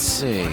see.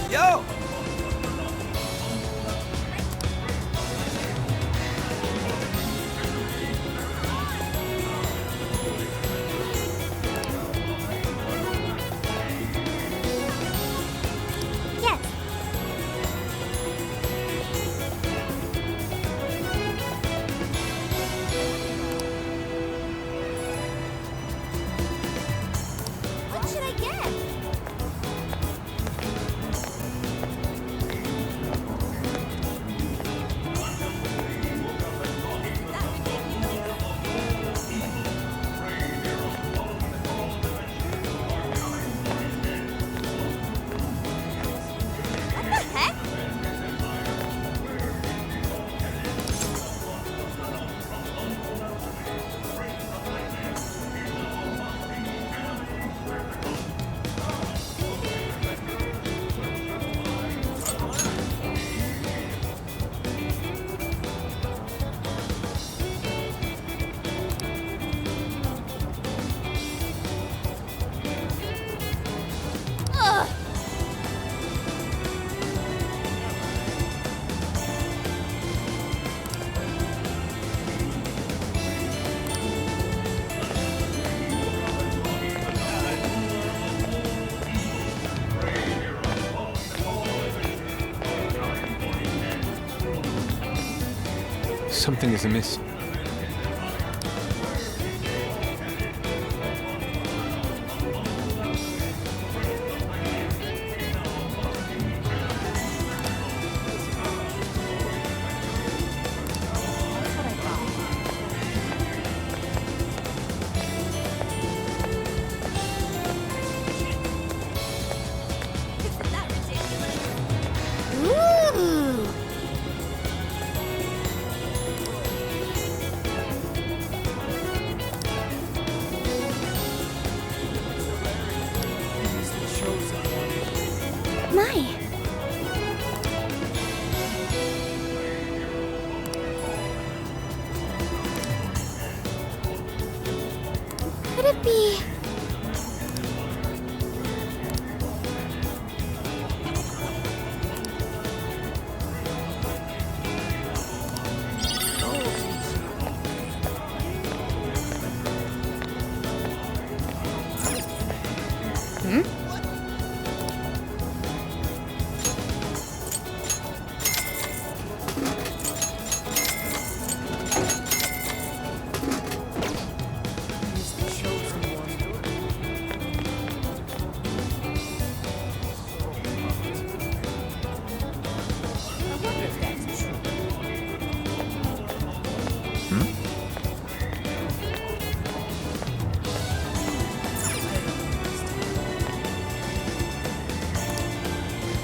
Yo! Yes. What should I get? What the heck? Ugh. Something is amiss. That's what I thought. Isn't that ridiculous? Ooh. it be?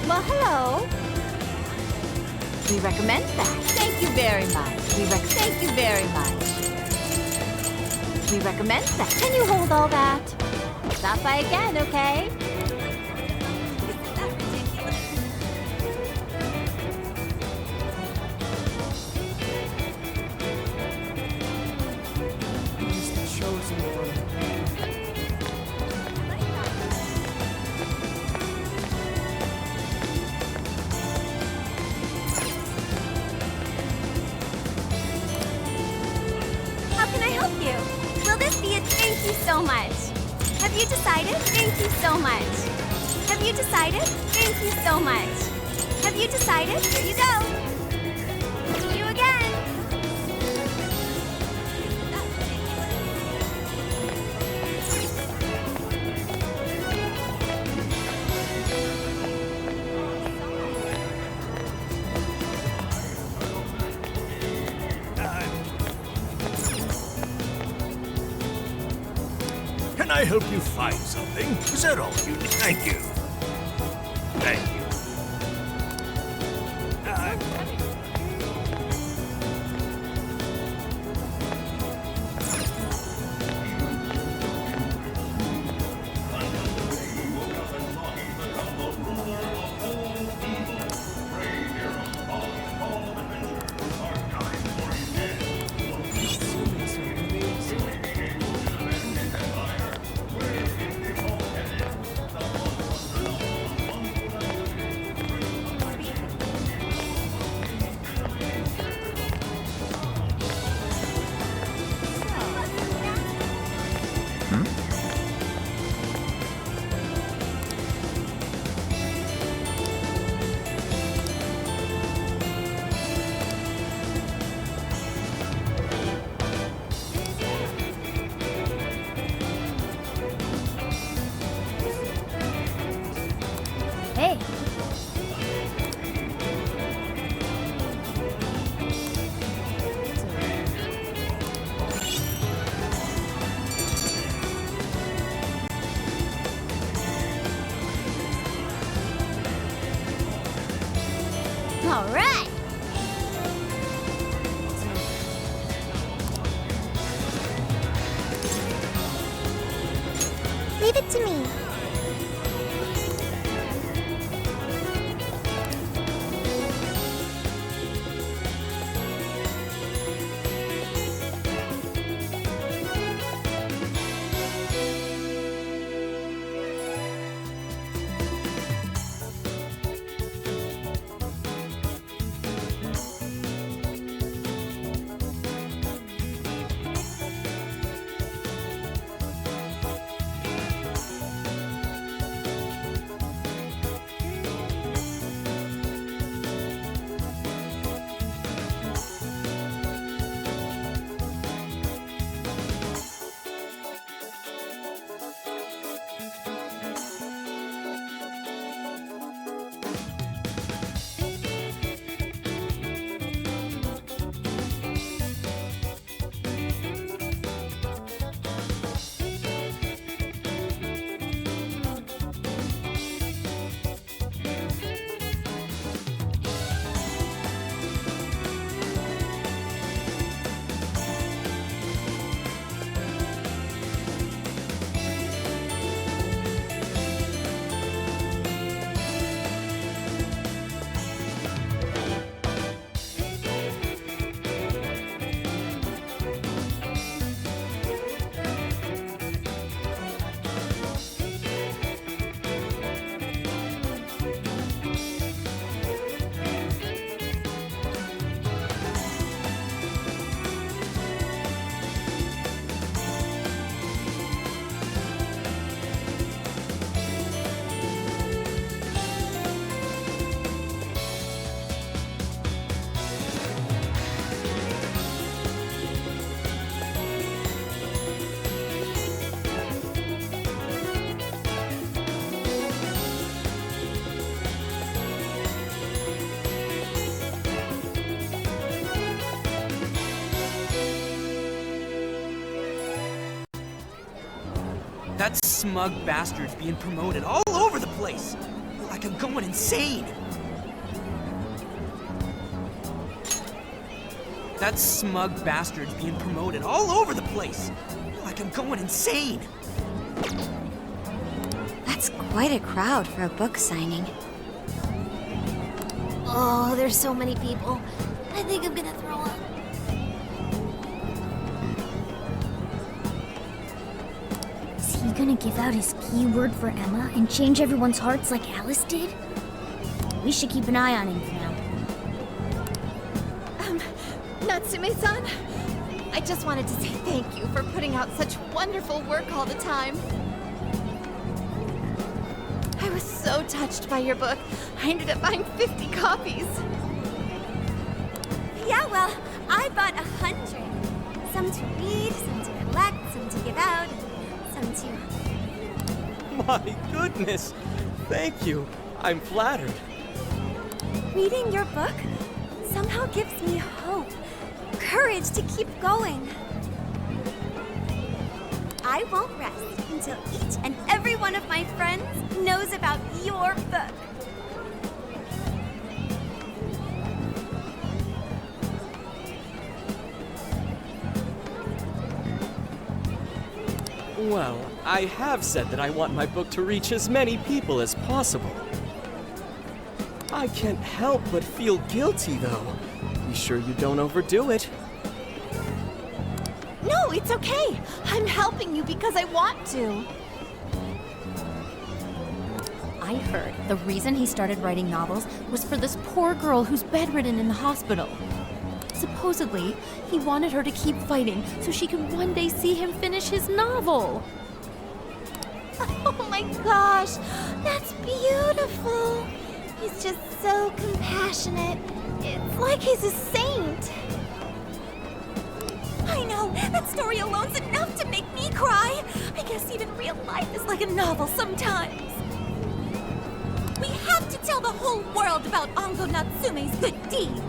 Well, hello. We recommend that. Thank you very much. Thank you very much. We recommend that. Can you hold all that? Stop by again, okay? He's the chosen one. How can I help you? Will this be a thank you so much? Have you decided? Thank you so much. Have you decided? Thank you so much. Have you decided? Here you go. See you again. Can I help you find something? Is that all you need? Thank you. Thank you. Hey. All right. Leave it to me. smug bastard's being promoted all over the place. Like I'm going insane. That smug bastard's being promoted all over the place. Like I'm going insane. That's quite a crowd for a book signing. Oh, there's so many people. I think I'm gonna throw up. Is he gonna give out his keyword for Emma and change everyone's hearts like Alice did? We should keep an eye on him for now. Natsume-san, I just wanted to say thank you for putting out such wonderful work all the time. I was so touched by your book. I ended up buying 50 copies. Yeah, well, I bought 100. Some to read, some to collect, some to give out, and some to... My goodness. Thank you. I'm flattered. Reading your book somehow gives me hope, courage to keep going. I won't rest until each and every one of my friends knows about your book. Well, I have said that I want my book to reach as many people as possible. I can't help but feel guilty, though. Be sure you don't overdo it. No, it's okay. I'm helping you because I want to. I heard the reason he started writing novels was for this poor girl who's bedridden in the hospital. Supposedly, he wanted her to keep fighting so she could one day see him finish his novel. Oh my gosh, that's beautiful. He's just so compassionate. It's like he's a saint. I know, that story alone's enough to make me cry. I guess even real life is like a novel sometimes. We have to tell the whole world about Ango Natsume's good deeds.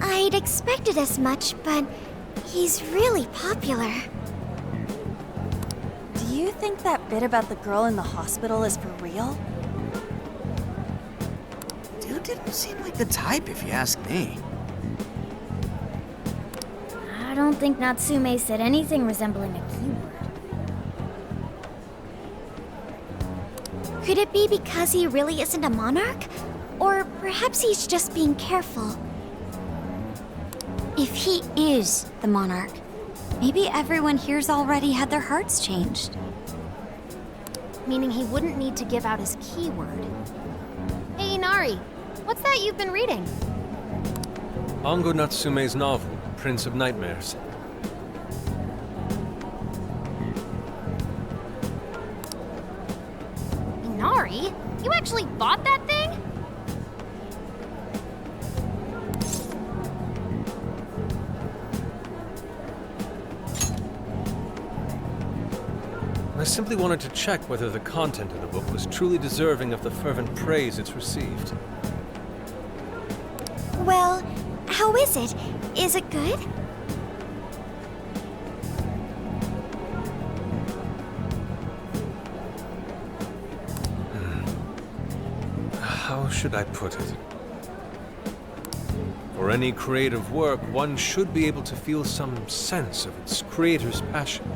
I'd expected as much, but he's really popular. Do you think that bit about the girl in the hospital is for real? Dude didn't seem like the type, if you ask me. I don't think Natsume said anything resembling a keyword. Could it be because he really isn't a monarch? Or perhaps he's just being careful? If he is the monarch, maybe everyone here's already had their hearts changed. Meaning he wouldn't need to give out his keyword. Hey, Inari, what's that you've been reading? Ango Natsume's novel, Prince of Nightmares. Inari? You actually bought that thing? I simply wanted to check whether the content of the book was truly deserving of the fervent praise it's received. Well, how is it? Is it good? How should I put it? For any creative work, one should be able to feel some sense of its creator's passion.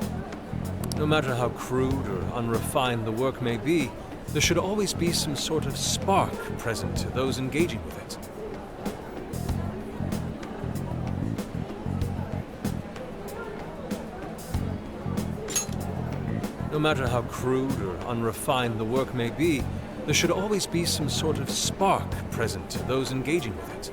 No matter how crude or unrefined the work may be, there should always be some sort of spark present to those engaging with it. No matter how crude or unrefined the work may be, there should always be some sort of spark present to those engaging with it.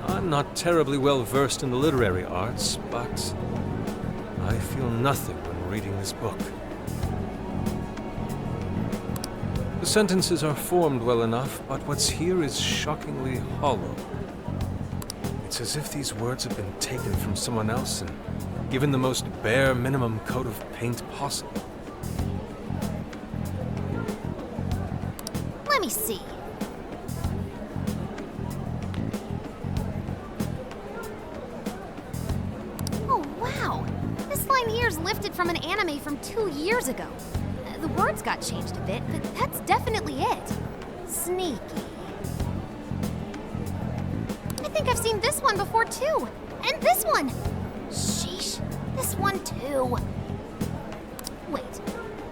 I'm not terribly well versed in the literary arts, but I feel nothing when reading this book. The sentences are formed well enough, but what's here is shockingly hollow. It's as if these words have been taken from someone else and given the most bare minimum coat of paint possible. Let me see. Oh, wow. This line here is lifted from an anime from 2 years ago. The words got changed a bit, but that's definitely it. Sneaky. I think I've seen this one before, too. And this one. Sheesh. This one, too. Wait.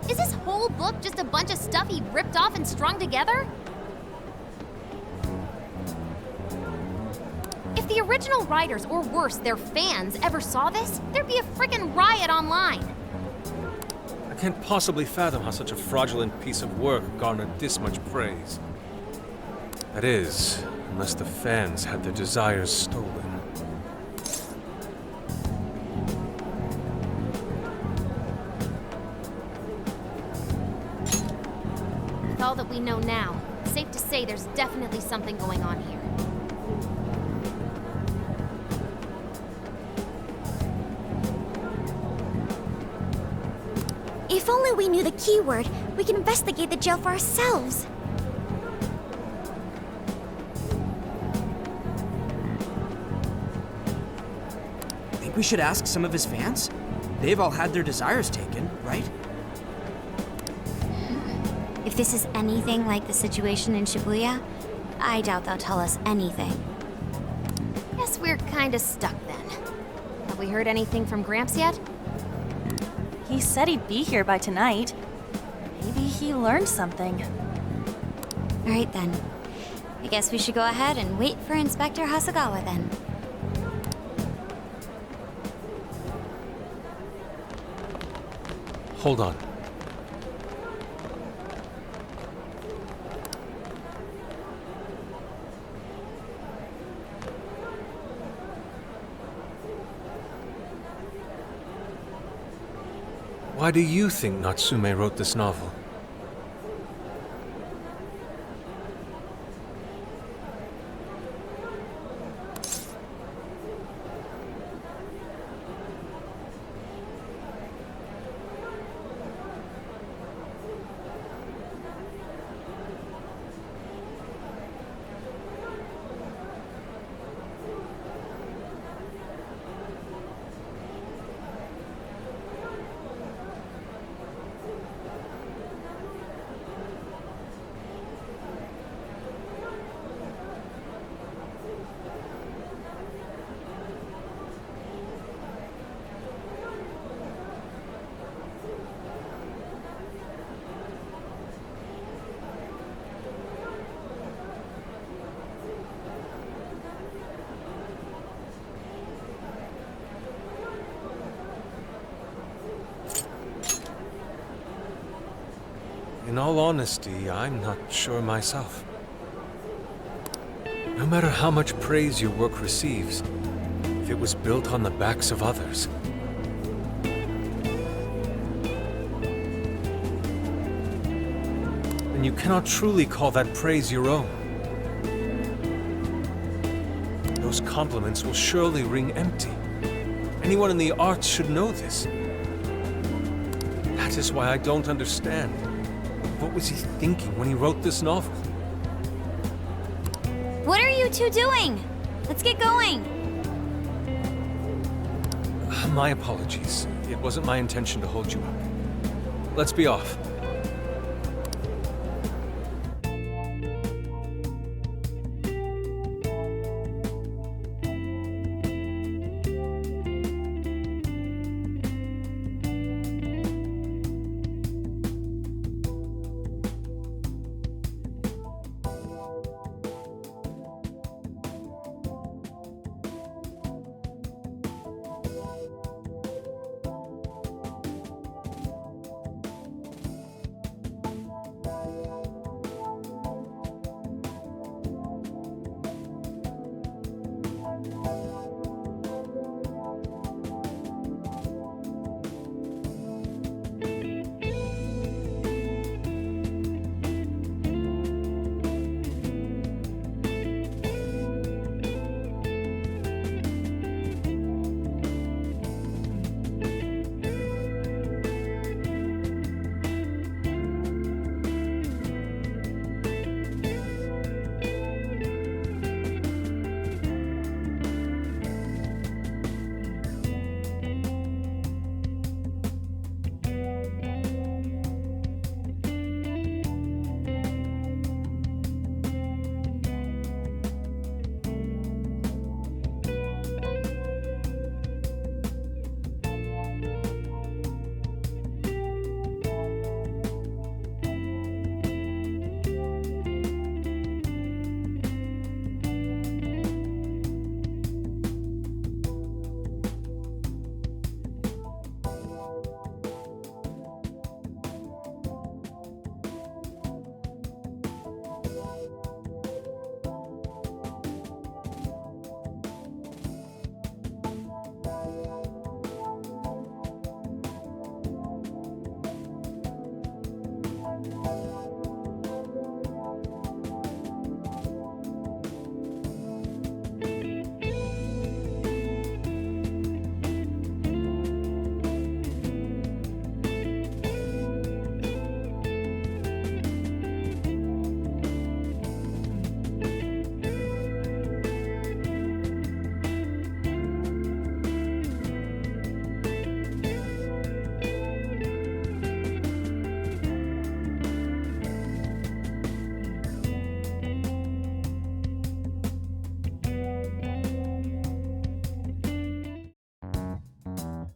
Is this whole book just a bunch of stuff he ripped off and strung together? If the original writers, or worse, their fans, ever saw this, there'd be a frickin' riot online. I can't possibly fathom how such a fraudulent piece of work garnered this much praise. That is, unless the fans had their desires stolen. With all that we know now, it's safe to say there's definitely something going on here. If only we knew the keyword, we could investigate the jail for ourselves. Think we should ask some of his fans? They've all had their desires taken, right? If this is anything like the situation in Shibuya, I doubt they'll tell us anything. Guess we're kinda stuck then. Have we heard anything from Gramps yet? He said he'd be here by tonight. Maybe he learned something. All right then. I guess we should go ahead and wait for Inspector Hasagawa then. Hold on. Why do you think Natsume wrote this novel? In all honesty, I'm not sure myself. No matter how much praise your work receives, if it was built on the backs of others. Then you cannot truly call that praise your own. Those compliments will surely ring empty. Anyone in the arts should know this. That is why I don't understand. What was he thinking when he wrote this novel? What are you two doing? Let's get going. My apologies. It wasn't my intention to hold you up. Let's be off.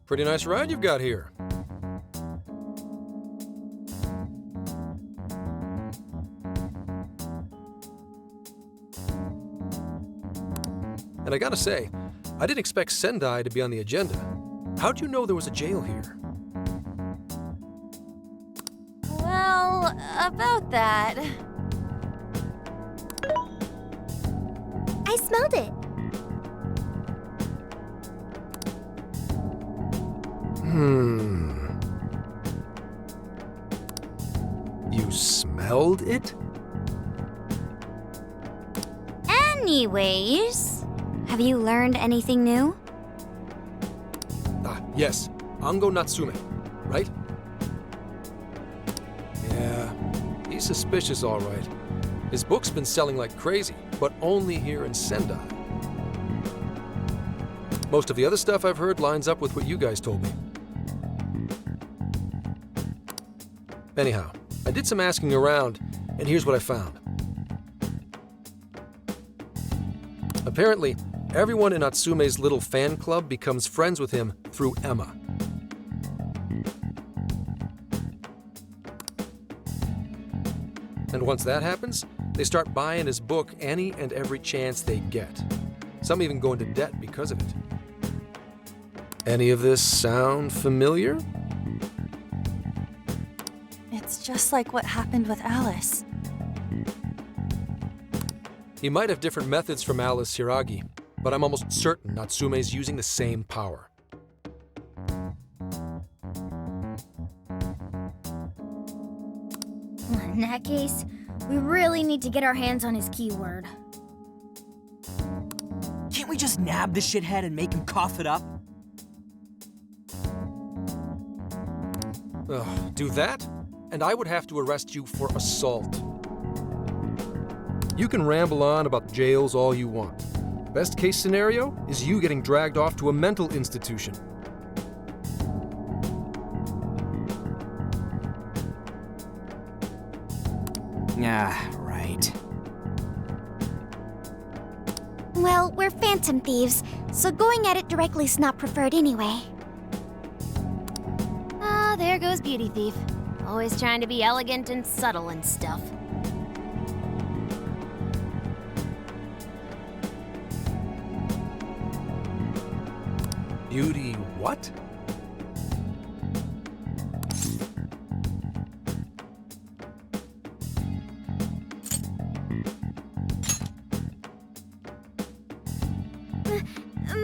Pretty nice ride you've got here. And I gotta say, I didn't expect Sendai to be on the agenda. How'd you know there was a jail here? Well, about that. I smelled it. You smelled it? Anyways, have you learned anything new? Ah, yes. Ango Natsume, right? Yeah, he's suspicious, all right. His book's been selling like crazy, but only here in Sendai. Most of the other stuff I've heard lines up with what you guys told me. Anyhow, I did some asking around, and here's what I found. Apparently, everyone in Natsume's little fan club becomes friends with him through Emma. And once that happens, they start buying his book any and every chance they get. Some even go into debt because of it. Any of this sound familiar? It's just like what happened with Alice. He might have different methods from Alice Hiragi, but I'm almost certain Natsume's using the same power. In that case, we really need to get our hands on his keyword. Can't we just nab the shithead and make him cough it up? Do that, and I would have to arrest you for assault. You can ramble on about jails all you want. Best case scenario is you getting dragged off to a mental institution. Ah, right. Well, we're phantom thieves, so going at it directly's not preferred anyway. Ah, there goes Beauty Thief. Always trying to be elegant and subtle and stuff. Beauty what?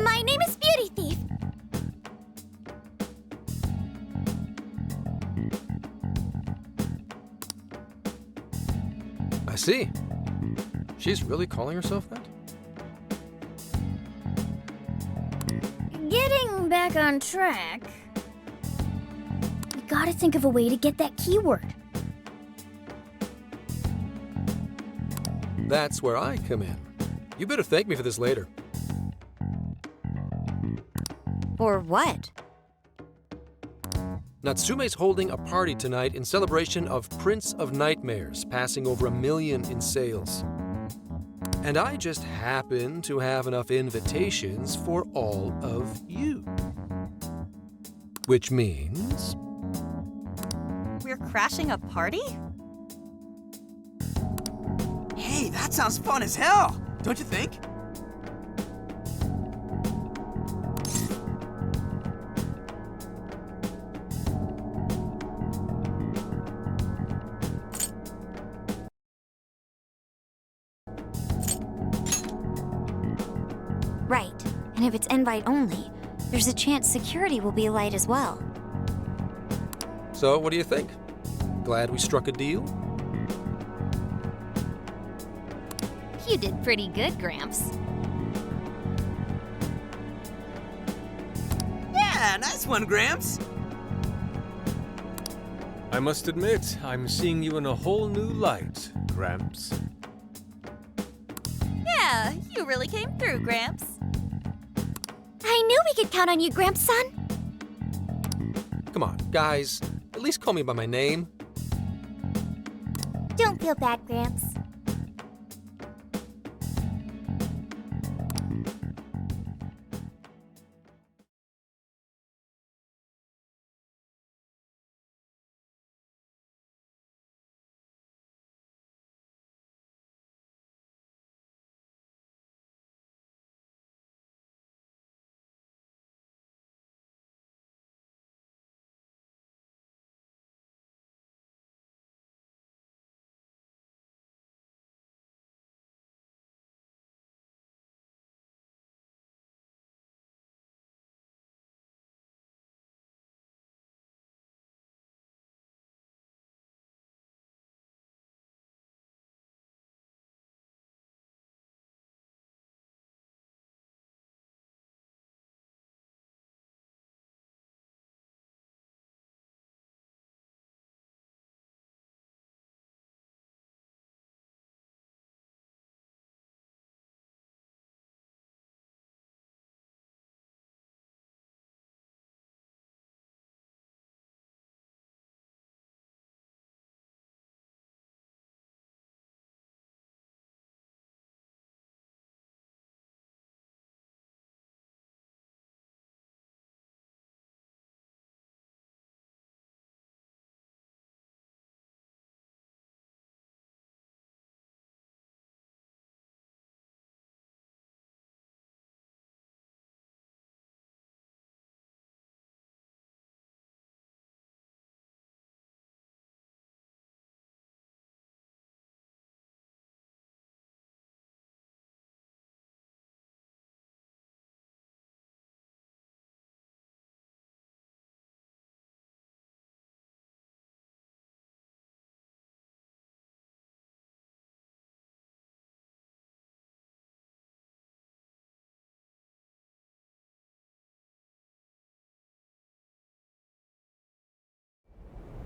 My name is Beauty Thief. I see. She's really calling herself that? Getting back on track, we gotta think of a way to get that keyword. That's where I come in. You better thank me for this later. Or what? Natsume's holding a party tonight in celebration of Prince of Nightmares passing over 1 million in sales. And I just happen to have enough invitations for all of you. Which means... We're crashing a party? Hey, that sounds fun as hell, don't you think? Right. And if it's invite only, there's a chance security will be light as well. So, what do you think? Glad we struck a deal? You did pretty good, Gramps. Yeah, nice one, Gramps. I must admit, I'm seeing you in a whole new light, Gramps. Yeah, you really came through, Gramps. I knew we could count on you, Gramps-son. Come on, guys. At least call me by my name. Don't feel bad, Gramps.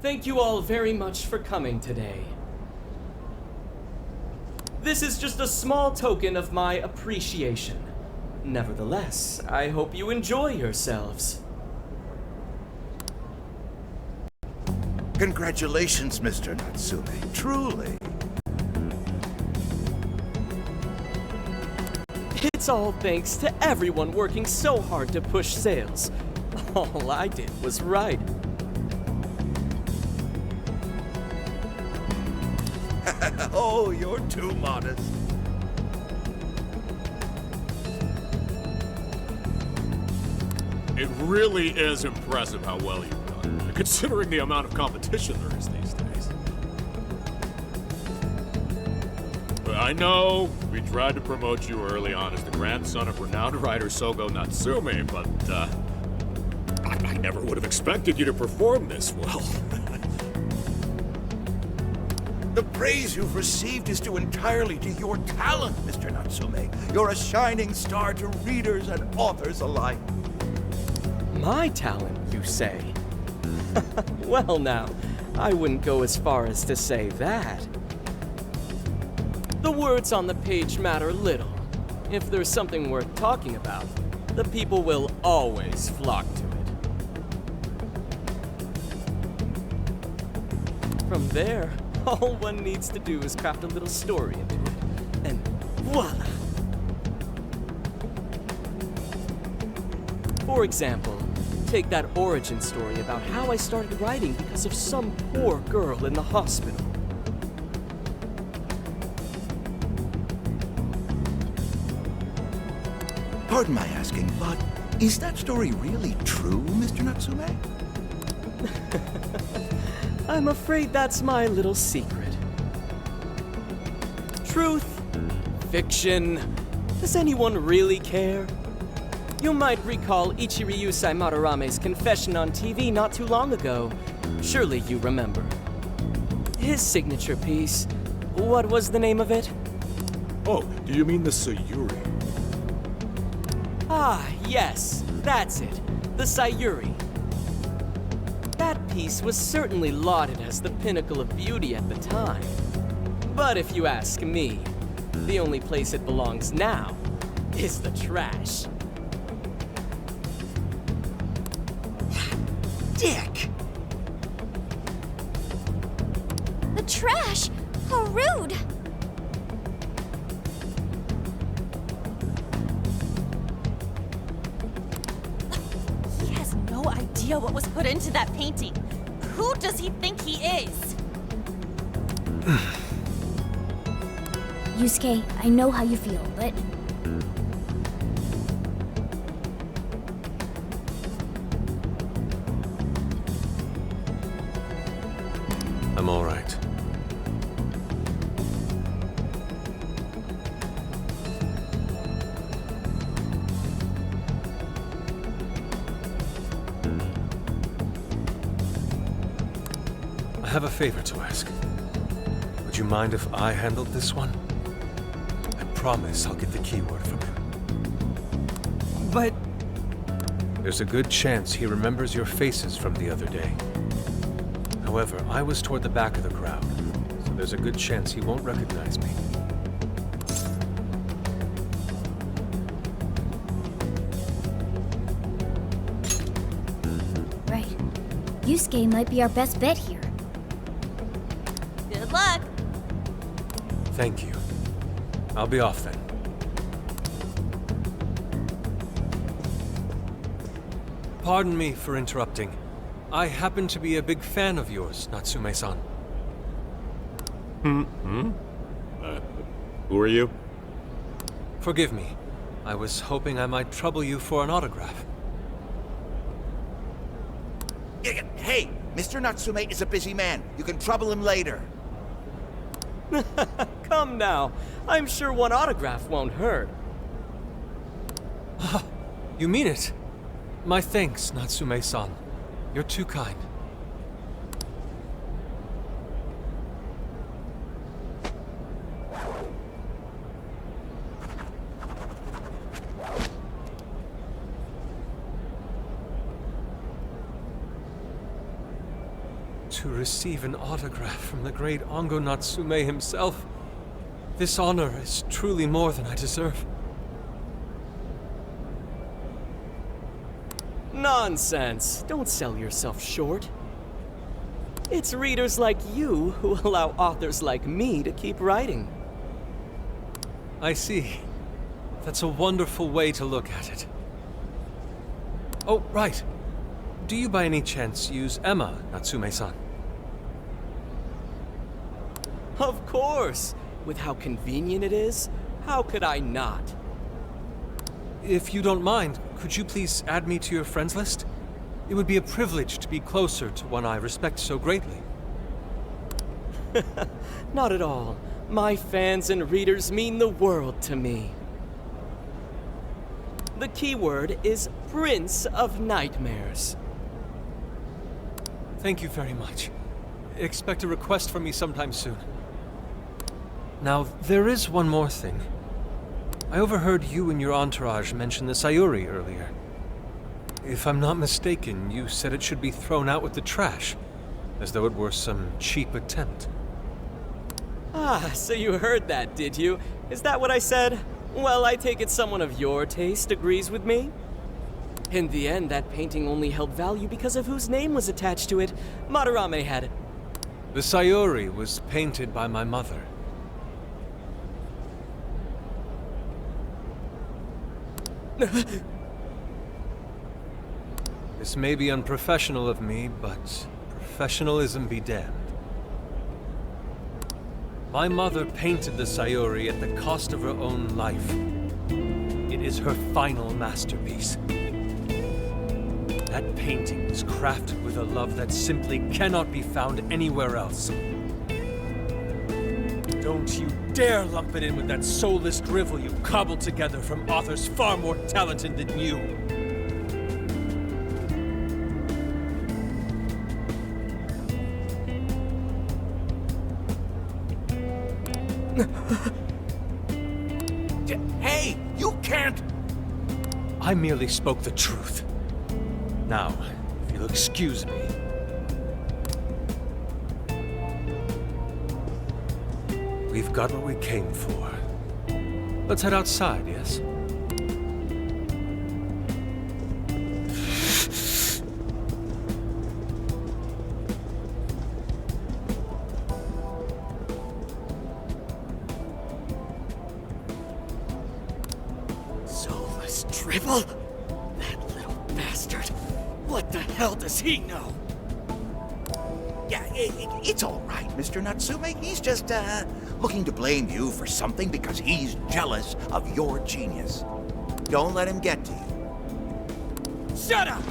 Thank you all very much for coming today. This is just a small token of my appreciation. Nevertheless, I hope you enjoy yourselves. Congratulations, Mr. Natsume. Truly. It's all thanks to everyone working so hard to push sales. All I did was write. Oh, you're too modest. It really is impressive how well you've done, considering the amount of competition there is these days. I know we tried to promote you early on as the grandson of renowned writer Sogo Natsume, but I never would have expected you to perform this well. The praise you've received is due entirely to your talent, Mr. Natsume. You're a shining star to readers and authors alike. My talent, you say? Well now, I wouldn't go as far as to say that. The words on the page matter little. If there's something worth talking about, the people will always flock to it. From there, all one needs to do is craft a little story into it, and voila! For example, take that origin story about how I started writing because of some poor girl in the hospital. Pardon my asking, but is that story really true, Mr. Natsume? I'm afraid that's my little secret. Truth? Fiction? Does anyone really care? You might recall Ichiryusai Madarame's confession on TV not too long ago. Surely you remember. His signature piece. What was the name of it? Oh, do you mean the Sayuri? Ah, yes, that's it. The Sayuri. That piece was certainly lauded as the pinnacle of beauty at the time. But if you ask me, the only place it belongs now is the trash. Dick! The trash! How rude! He has no idea what was put into that painting. Who does he think he is? Yusuke, I know how you feel, but I'm all right. I have a favor to ask. Would you mind if I handled this one? I promise I'll get the keyword from him. But There's a good chance he remembers your faces from the other day. However, I was toward the back of the crowd, so there's a good chance he won't recognize me. right. Yusuke might be our best bet here. Good luck! Thank you. I'll be off then. Pardon me for interrupting. I happen to be a big fan of yours, Natsume-san. Who are you? Forgive me. I was hoping I might trouble you for an autograph. Hey, Mr. Natsume is a busy man. You can trouble him later. Come now. I'm sure one autograph won't hurt. You mean it? My thanks, Natsume-san. You're too kind. to receive an autograph from the great Ongo Natsume himself. This honor is truly more than I deserve. Nonsense. Don't sell yourself short. It's readers like you who allow authors like me to keep writing. I see. That's a wonderful way to look at it. Oh, right. Do you by any chance use Emma, Natsume-san? Of course. With how convenient it is, how could I not? If you don't mind, could you please add me to your friends list? It would be a privilege to be closer to one I respect so greatly. Not at all. My fans and readers mean the world to me. The keyword is Prince of Nightmares. Thank you very much. Expect a request from me sometime soon. Now, there is one more thing. I overheard you and your entourage mention the Sayuri earlier. If I'm not mistaken, you said it should be thrown out with the trash, as though it were some cheap attempt. Ah, so you heard that, did you? Is that what I said? Well, I take it someone of your taste agrees with me? In the end, that painting only held value because of whose name was attached to it. Madarame had it. The Sayuri was painted by my mother. This may be unprofessional of me, but professionalism be damned. My mother painted the Sayuri at the cost of her own life. It is her final masterpiece. That painting was crafted with a love that simply cannot be found anywhere else. Don't you dare lump it in with that soulless drivel you cobbled together from authors far more talented than you. Hey, you can't! I merely spoke the truth. Now, if you'll excuse me. We've got what we came for. Let's head outside, yes? Soulless drivel? That little bastard. What the hell does he know? Yeah, it's all right, Mr. Natsume. He's just, looking to blame you for something because he's jealous of your genius. Don't let him get to you. Shut up!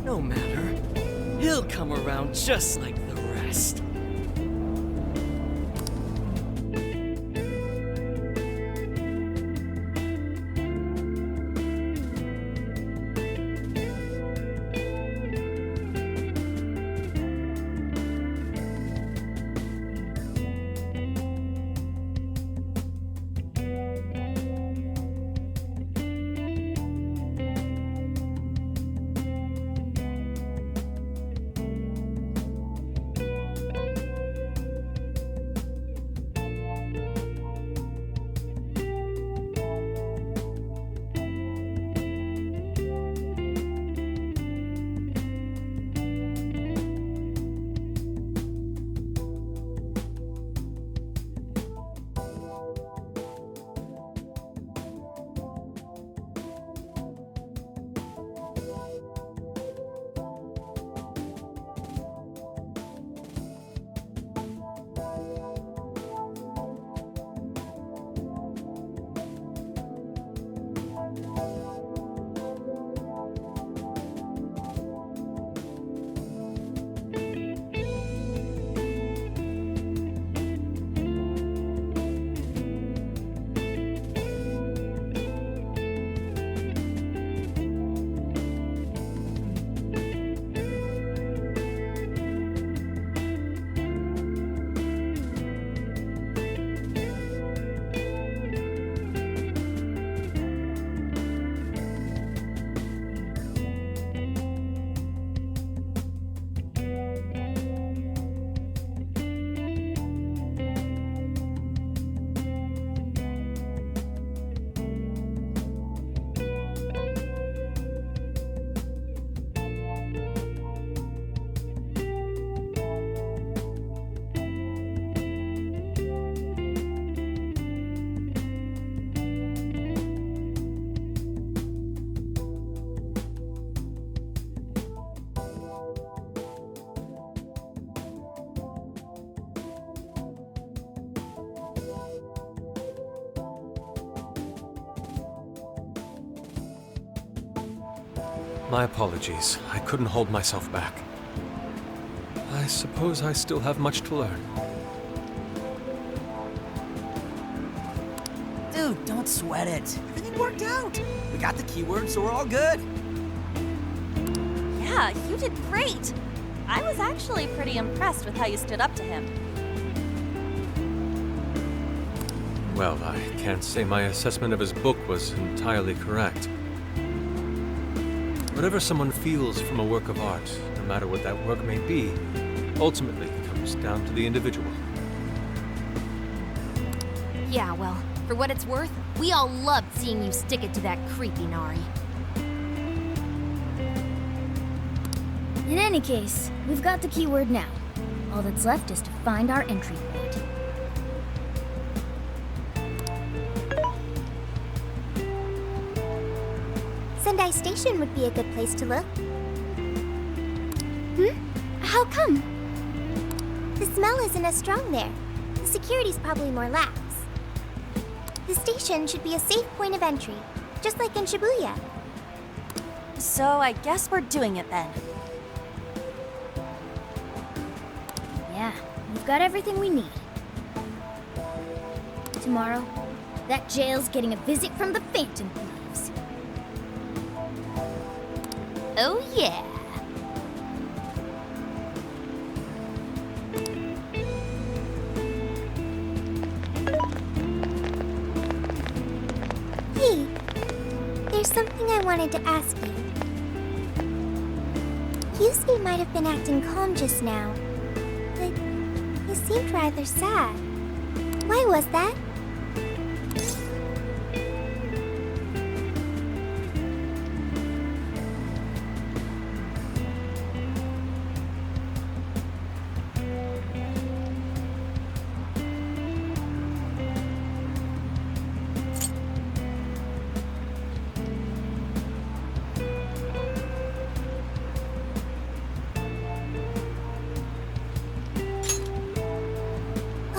No matter. He'll come around just like the rest. My apologies. I couldn't hold myself back. I suppose I still have much to learn. Dude, don't sweat it. Everything worked out. We got the keyword, so we're all good. Yeah, you did great. I was actually pretty impressed with how you stood up to him. Well, I can't say my assessment of his book was entirely correct. Whatever someone feels from a work of art, no matter what that work may be, ultimately comes down to the individual. Yeah, well, for what it's worth, we all loved seeing you stick it to that creepy Nari. In any case, we've got the keyword now. All that's left is to find our entry point. Sendai Station would be a good place to look. How come? The smell isn't as strong there. The security's probably more lax. The station should be a safe point of entry, just like in Shibuya. So I guess we're doing it then. Yeah, we've got everything we need. Tomorrow, that jail's getting a visit from the Phantom Thieves. Oh yeah. Hey, there's something I wanted to ask you. Yusuke might have been acting calm just now, but he seemed rather sad. Why was that?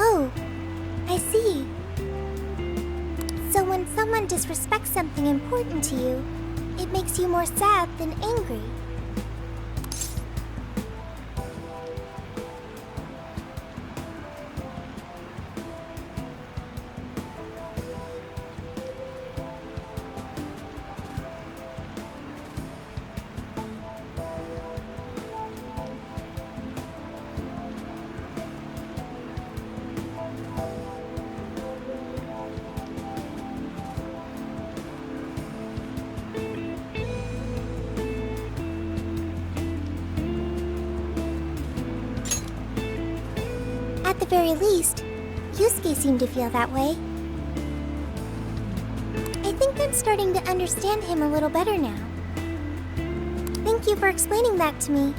Oh, I see. So when someone disrespects something important to you, it makes you more sad than angry. At the very least, Yusuke seemed to feel that way. I think I'm starting to understand him a little better now. Thank you for explaining that to me.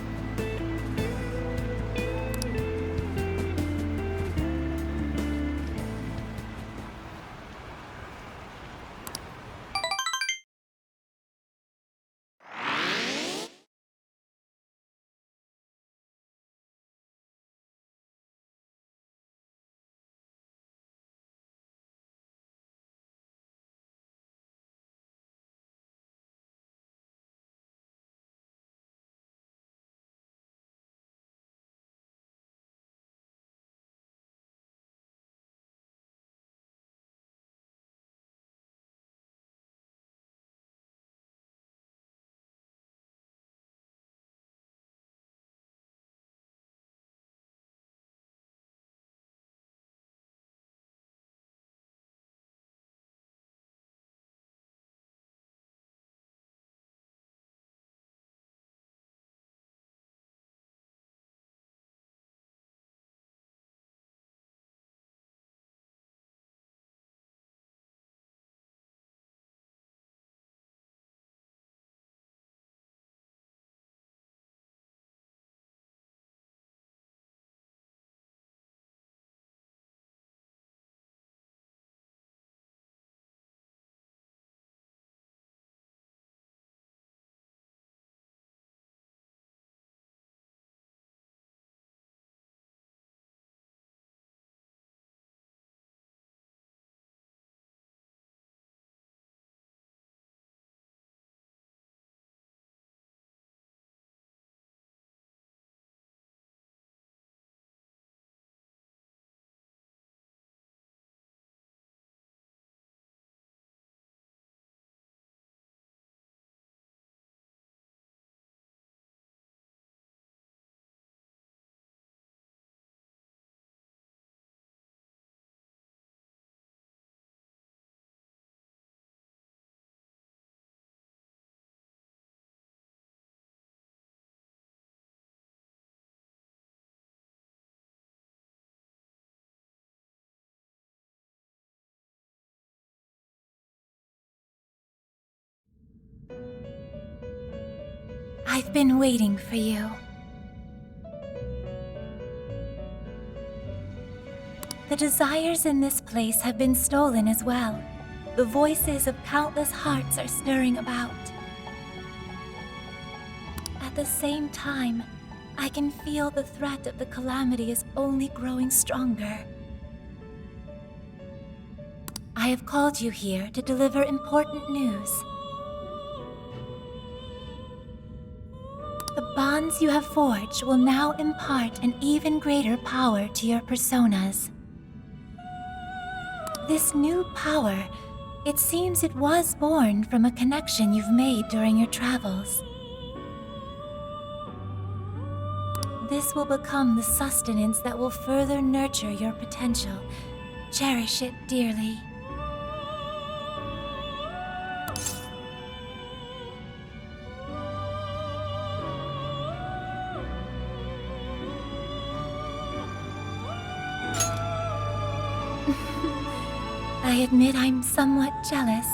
I've been waiting for you. The desires in this place have been stolen as well. The voices of countless hearts are stirring about. At the same time, I can feel the threat of the calamity is only growing stronger. I have called you here to deliver important news. The bonds you have forged will now impart an even greater power to your personas. This new power, it seems it was born from a connection you've made during your travels. This will become the sustenance that will further nurture your potential. Cherish it dearly. I admit I'm somewhat jealous.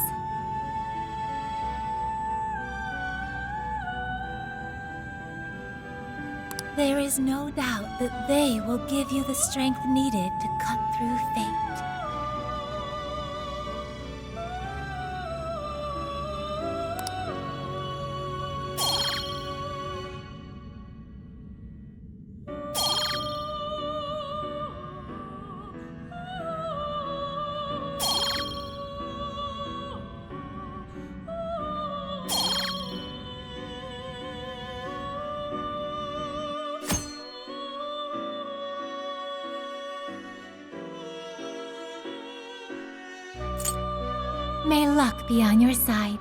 There is no doubt that they will give you the strength needed to cut through fate. May luck be on your side.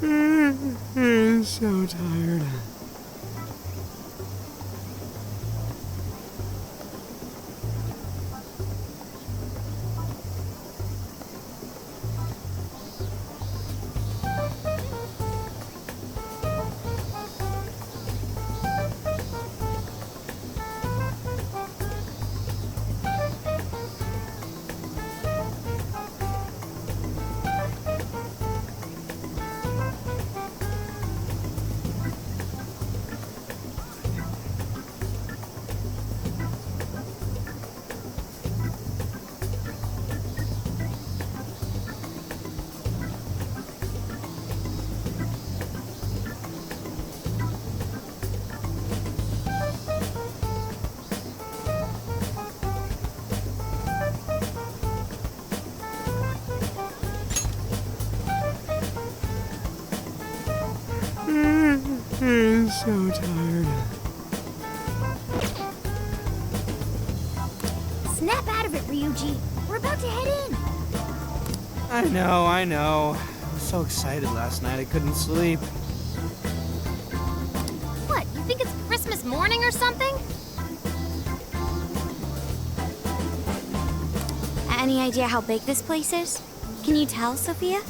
I'm so tired. so tired. Snap out of it, Ryuji. We're about to head in. I know. I was so excited last night I couldn't sleep. What, you think it's Christmas morning or something? Any idea how big this place is? Can you tell, Sophia?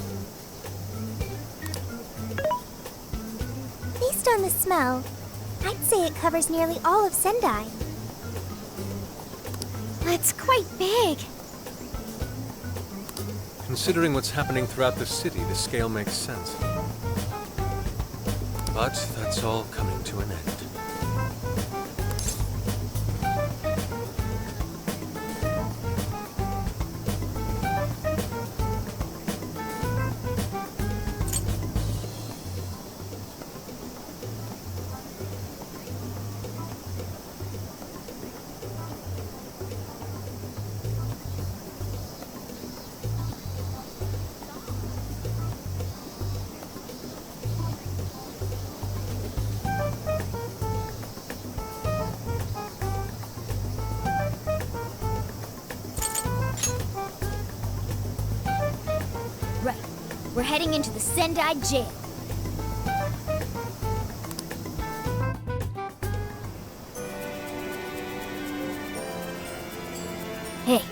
Based on the smell, I'd say it covers nearly all of Sendai. That's quite big. Considering what's happening throughout the city, the scale makes sense. But that's all coming to an end. Right. We're heading into the Sendai jail. Hey.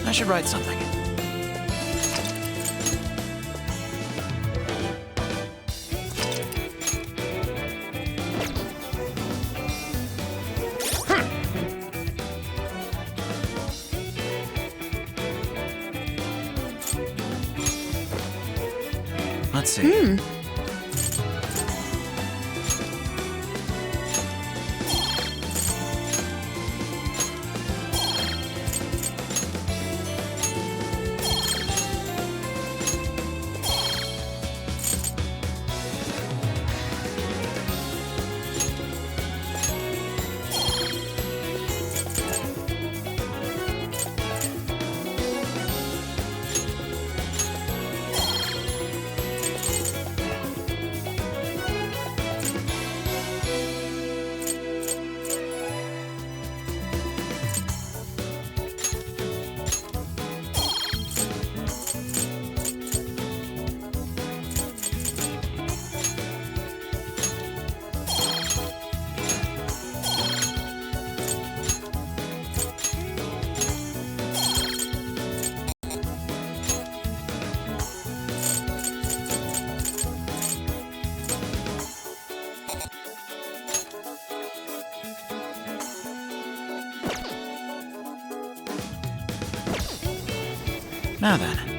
I should write something. Let's see. Now then.